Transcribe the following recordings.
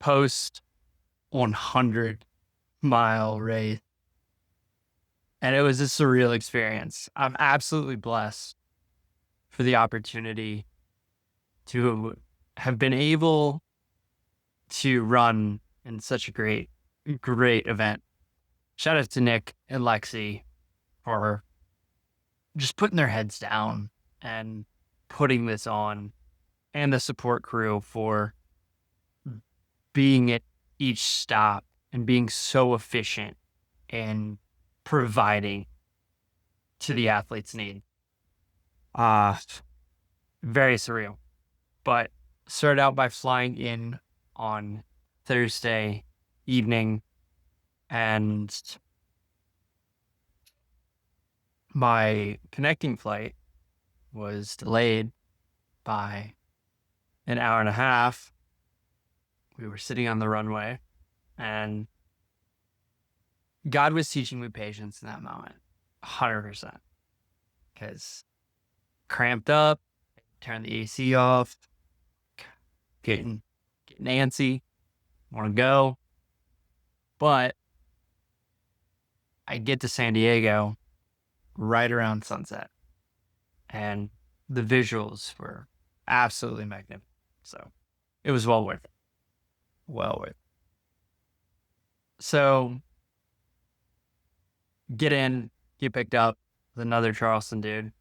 post 100-mile race. And it was a surreal experience. I'm absolutely blessed for the opportunity to have been able to run in such a great event. Shout out to Nick and Lexi for just putting their heads down and putting this on, and the support crew for being at each stop and being so efficient and providing to the athlete's need. Uh, Very surreal. But started out by flying in on Thursday evening, and my connecting flight was delayed by an hour and a half. We were sitting on the runway, and God was teaching me patience in that moment, 100%. Because cramped up, turn the AC off, getting antsy, want to go. But I get to San Diego right around sunset, and the visuals were absolutely magnificent. So it was well worth it. Well worth it. So get picked up with another Charleston dude,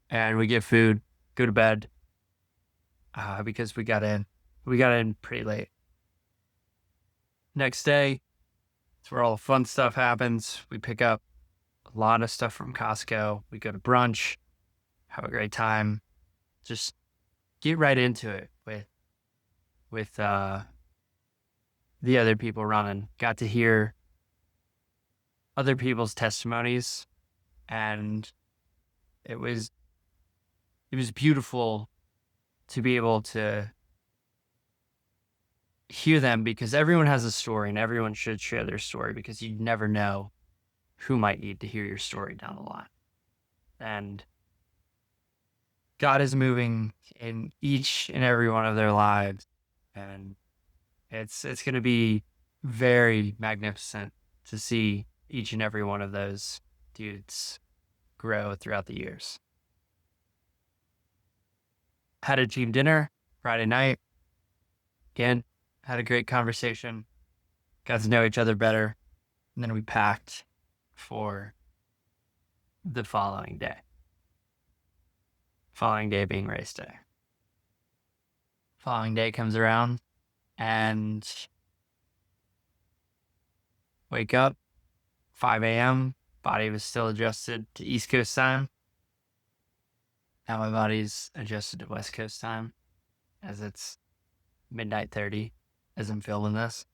and we get food, go to bed, because we got in pretty late. Next day, it's where all the fun stuff happens. We pick up a lot of stuff from Costco. We go to brunch, have a great time, just get right into it with the other people running. Got to hear other people's testimonies, and it was beautiful to be able to hear them, because everyone has a story and everyone should share their story, because you never know who might need to hear your story down the line. And God is moving in each and every one of their lives, and it's going to be very magnificent to see each and every one of those dudes grow throughout the years. Had a team dinner Friday night. Again, had a great conversation, got to know each other better, and then we packed for the following day. Following day being race day. Following day comes around, and wake up, 5 a.m., body was still adjusted to East Coast time. Now my body's adjusted to West Coast time, as it's midnight 30 as I'm filming this.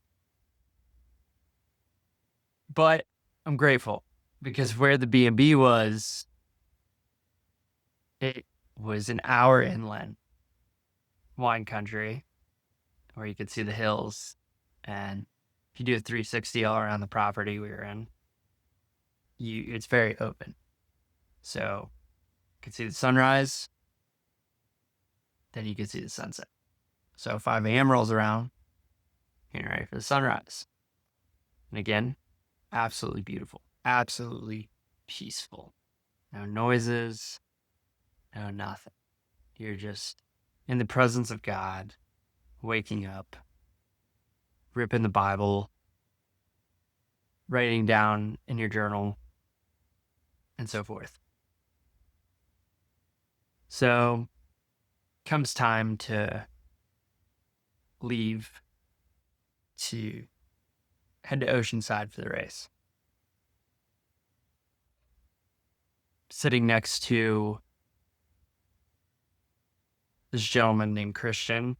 But I'm grateful, because where the B&B was, it was an hour inland, wine country, where you could see the hills. And if you do a 360 all around the property we were in, it's very open. So you could see the sunrise, then you could see the sunset. So 5 a.m. rolls around, getting ready for the sunrise. And again, absolutely beautiful, absolutely peaceful. No noises, no nothing. You're just in the presence of God, waking up, ripping the Bible, writing down in your journal, and so forth. So comes time to leave to head to Oceanside for the race. Sitting next to this gentleman named Christian.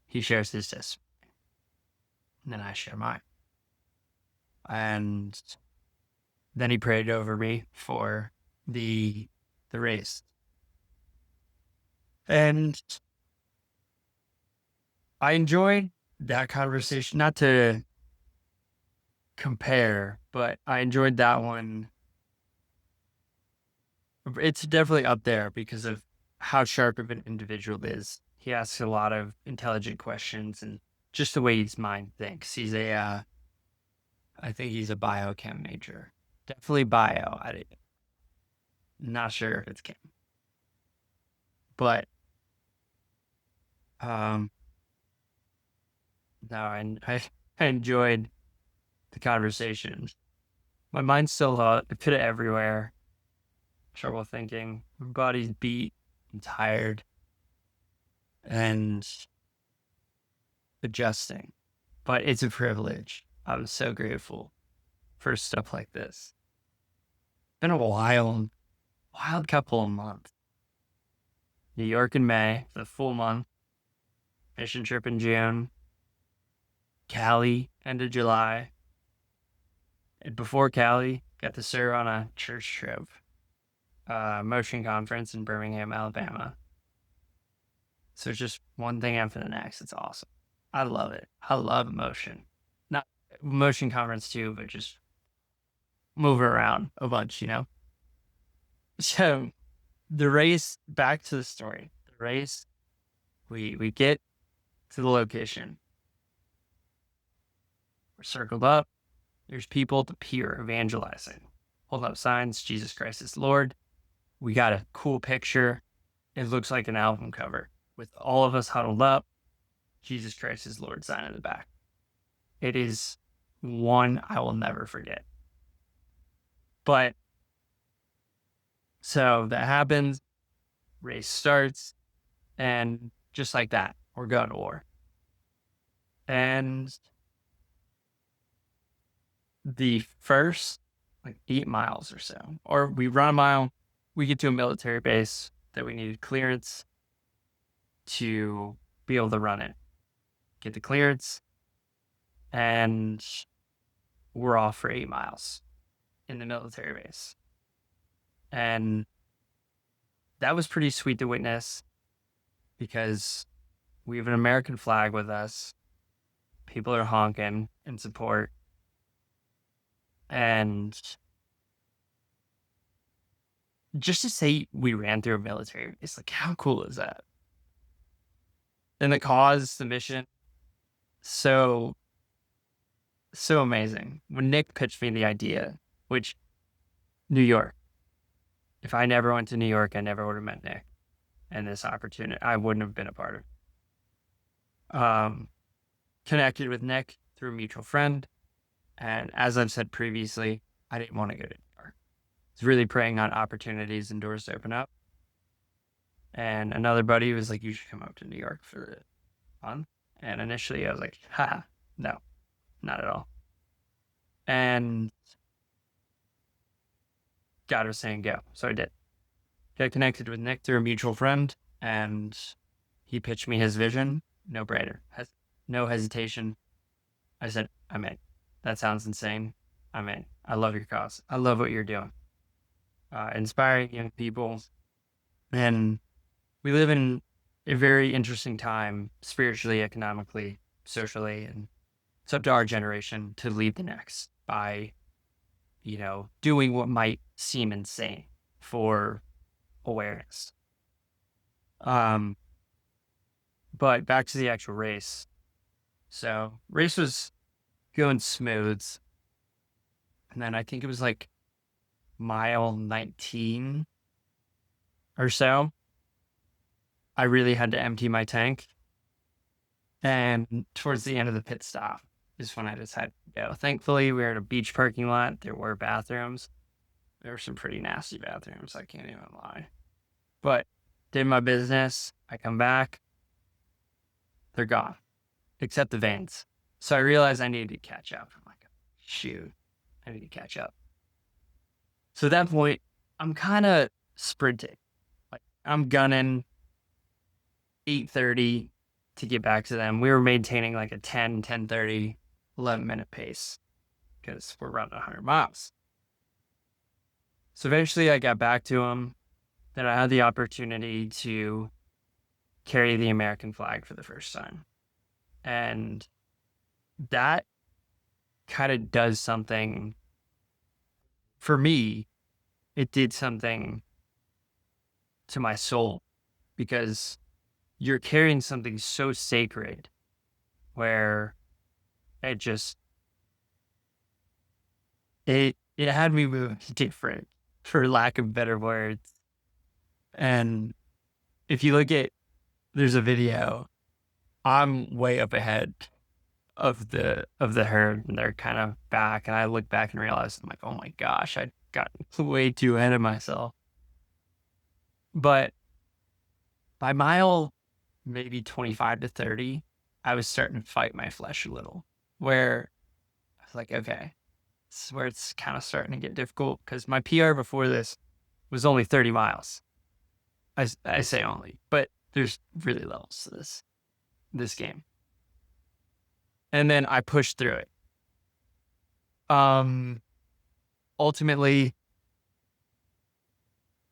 He shares his testimony, and then I share mine. And then he prayed over me for the race. And I enjoyed that conversation, not to compare, but I enjoyed that one. It's definitely up there because of how sharp of an individual is. He asks a lot of intelligent questions, and just the way his mind thinks. He's I think he's a biochem major. Definitely bio. Not sure if it's chem, but um, no, I enjoyed the conversation. My mind's still I put it everywhere. Trouble thinking. My body's beat. I'm tired and adjusting, but it's a privilege. I'm so grateful for stuff like this. Been a wild couple of months. New York in May, the full month. Mission trip in June. Cali, end of July. And before Cali, got to serve on a church trip, motion conference in Birmingham, Alabama. So it's just one thing after the next. It's awesome. I love it. I love motion. Not motion conference too, but just moving around a bunch, you know? So the race, back to the story. The race, we get to the location. We're circled up. There's people at the pier evangelizing. Hold up signs, Jesus Christ is Lord. We got a cool picture. It looks like an album cover with all of us huddled up. Jesus Christ is Lord sign in the back. It is one I will never forget. But so that happens, race starts, and just like that, we're going to war. And the first like 8 miles or so, or we run a mile, we get to a military base that we needed clearance to be able to run it. Get the clearance, and we're off for 8 miles in the military base. And that was pretty sweet to witness because we have an American flag with us. People are honking in support. And just to say we ran through a military, it's like, how cool is that? And the cause, the mission, so amazing. When Nick pitched me the idea, which New York, if I never went to New York, I never would have met Nick. And this opportunity, I wouldn't have been a part of. Connected with Nick through a mutual friend. And as I've said previously, I didn't want to go to New York. I was really praying on opportunities and doors to open up. And another buddy was like, you should come up to New York for the fun. And initially I was like, no, not at all. And God was saying go. So I did. Got connected with Nick through a mutual friend, and he pitched me his vision. No brainer. No hesitation. I said, I'm in. That sounds insane. I'm in. I love your cause. I love what you're doing. Inspiring young people. And we live in a very interesting time, spiritually, economically, socially, and it's up to our generation to lead the next by, doing what might seem insane for awareness. But back to the actual race. So race was going smooth. And then I think it was like mile 19 or so. I really had to empty my tank. And towards the end of the pit stop is when I decided to go. Thankfully, we were at a beach parking lot. There were bathrooms. There were some pretty nasty bathrooms, I can't even lie. But did my business. I come back. They're gone, except the veins. So I realized I needed to catch up. I'm like, shoot, I need to catch up. So at that point, I'm kind of sprinting. Like I'm gunning 8:30 to get back to them. We were maintaining like a 10:30, 11-minute pace because we're running 100 miles. So eventually I got back to them. Then I had the opportunity to carry the American flag for the first time. And that kind of does something for me. It did something to my soul because you're carrying something so sacred where it just it had me move different, for lack of better words. And if you look at there's a video, I'm way up ahead of the herd, and they're kind of back, and I look back and realize I'm like, oh my gosh, I got way too ahead of myself. But by mile maybe 25 to 30, I was starting to fight my flesh a little, where I was like, okay, this is where it's kind of starting to get difficult, because my PR before this was only 30 miles. I say only, but there's really levels to this game. And then I pushed through it. Ultimately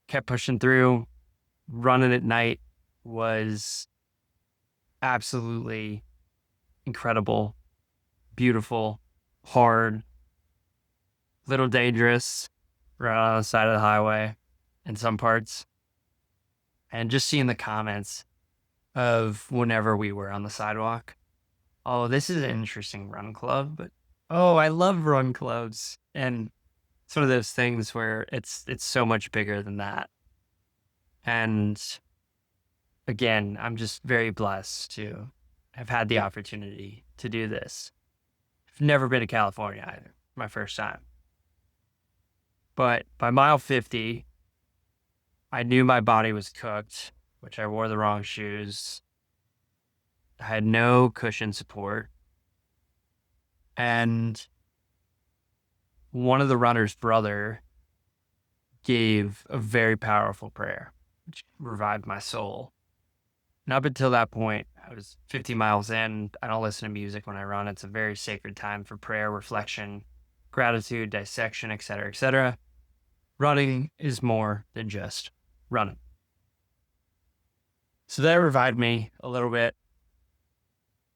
kept pushing through. Running at night was absolutely incredible, beautiful, hard, little dangerous, right on the side of the highway in some parts. And just seeing the comments of whenever we were on the sidewalk. Oh, this is an interesting run club, but oh, I love run clubs. And it's one of those things where it's so much bigger than that. And again, I'm just very blessed to have had the opportunity to do this. I've never been to California either, my first time. But by mile 50, I knew my body was cooked, which I wore the wrong shoes. I had no cushion support. And one of the runner's brother gave a very powerful prayer, which revived my soul. And up until that point, I was 50 miles in. I don't listen to music when I run. It's a very sacred time for prayer, reflection, gratitude, dissection, etc., etc. Running is more than just running. So that revived me a little bit.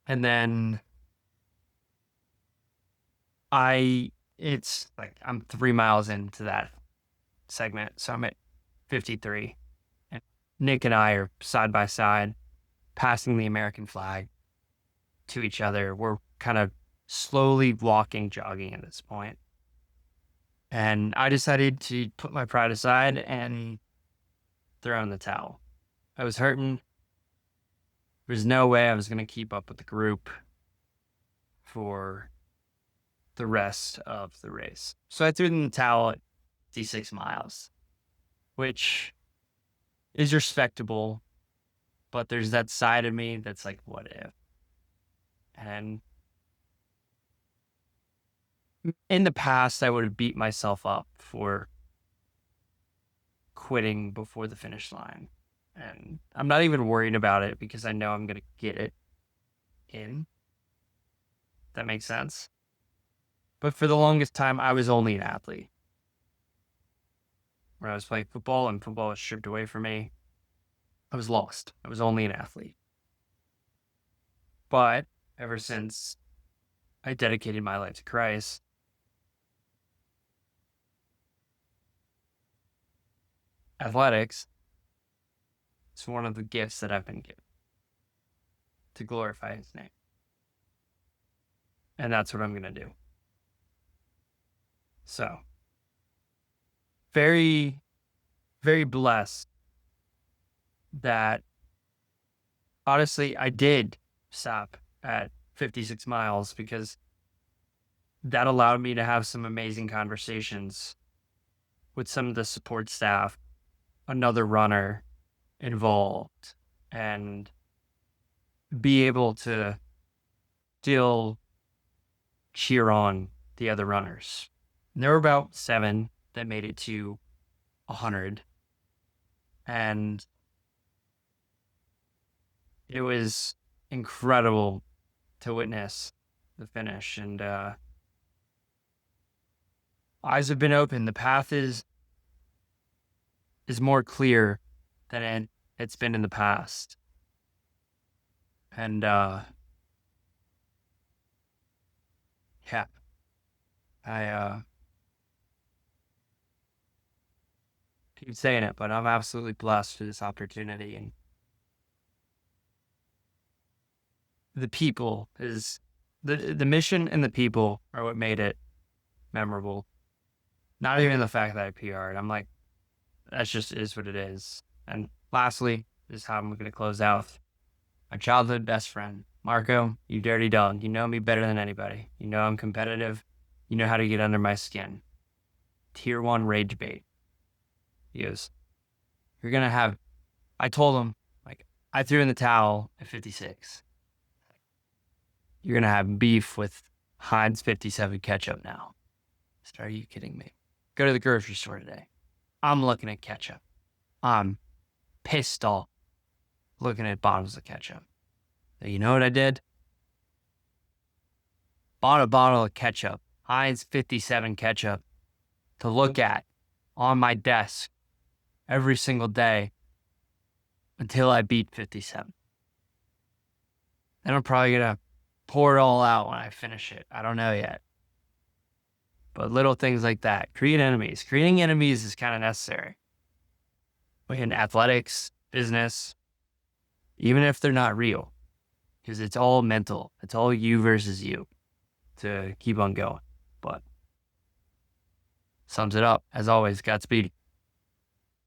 And then it's like I'm 3 miles into that segment. So I'm at 53. And Nick and I are side by side, passing the American flag to each other. We're kind of slowly walking, jogging at this point. And I decided to put my pride aside and throw in the towel. I was hurting. There's no way I was going to keep up with the group for the rest of the race. So I threw in the towel at 56 miles, which is respectable, but there's that side of me that's like, what if? And in the past, I would have beat myself up for quitting before the finish line. And I'm not even worried about it because I know I'm going to get it in. That makes sense. But for the longest time, I was only an athlete. When I was playing football and football was stripped away from me, I was lost. I was only an athlete. But ever since I dedicated my life to Christ, athletics is one of the gifts that I've been given to glorify his name. And that's what I'm going to do. So, very, very blessed that honestly I did stop at 56 miles because that allowed me to have some amazing conversations with some of the support staff, another runner involved, and be able to still cheer on the other runners. And there were about 7 that made it to 100. And it was incredible to witness the finish. And eyes have been open. The path is more clear than it's been in the past. And yeah, I keep saying it, but I'm absolutely blessed for this opportunity. And the people is the mission and the people are what made it memorable. Not even the fact that I PR'd. I'm like, that's just is what it is. And lastly, this is how I'm going to close out. My childhood best friend, Marco, you dirty dog. You know me better than anybody. You know I'm competitive. You know how to get under my skin. Tier 1 rage bait. He goes, you're going to have, I told him, like, I threw in the towel at 56. You're going to have beef with Heinz 57 ketchup now. I said, are you kidding me? Go to the grocery store today. I'm looking at ketchup. I'm pissed off looking at bottles of ketchup. So you know what I did? Bought a bottle of ketchup, Heinz 57 ketchup, to look at on my desk every single day until I beat 57. Then I'm probably going to pour it all out when I finish it. I don't know yet. But little things like that. Create enemies. Creating enemies is kind of necessary. In athletics, business, even if they're not real. Because it's all mental. It's all you versus you to keep on going. But sums it up. As always, Godspeed.